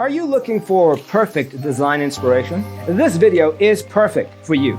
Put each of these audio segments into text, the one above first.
Are you looking for perfect design inspiration? This video is perfect for you.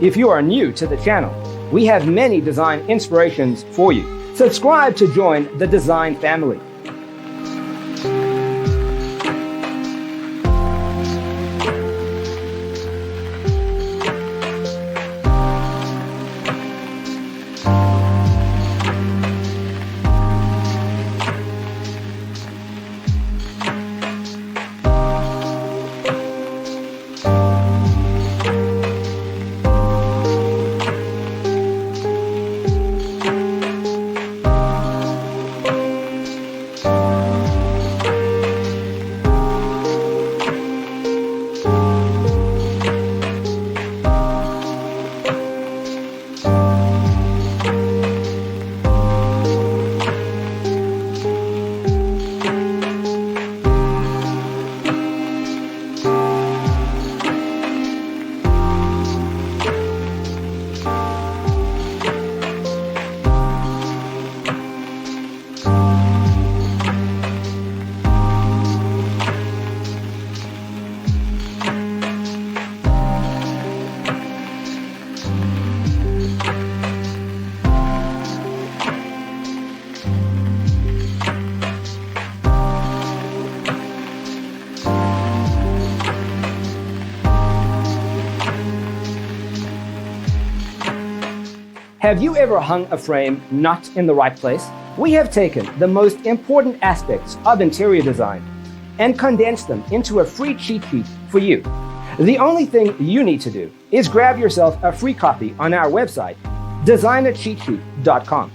If you are new to the channel, we have many design inspirations for you. Subscribe to join the design family. Have you ever hung a frame not in the right place? We have taken the most important aspects of interior design and condensed them into a free cheat sheet for you. The only thing you need to do is grab yourself a free copy on our website, designercheatsheet.com.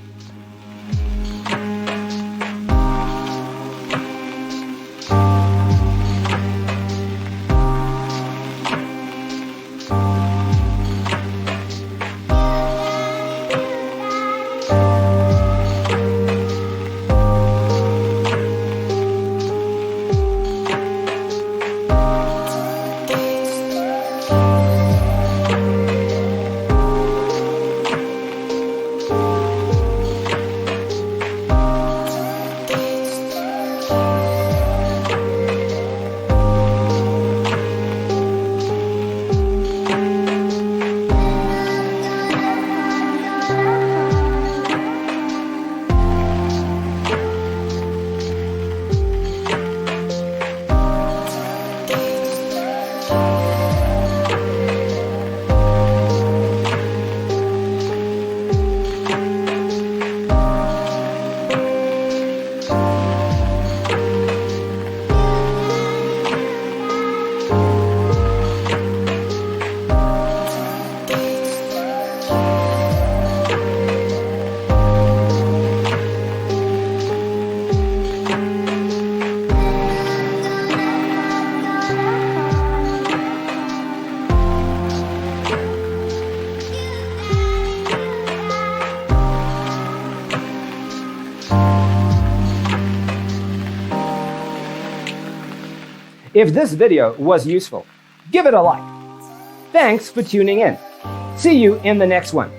If this video was useful, give it a like. Thanks for tuning in. See you in the next one.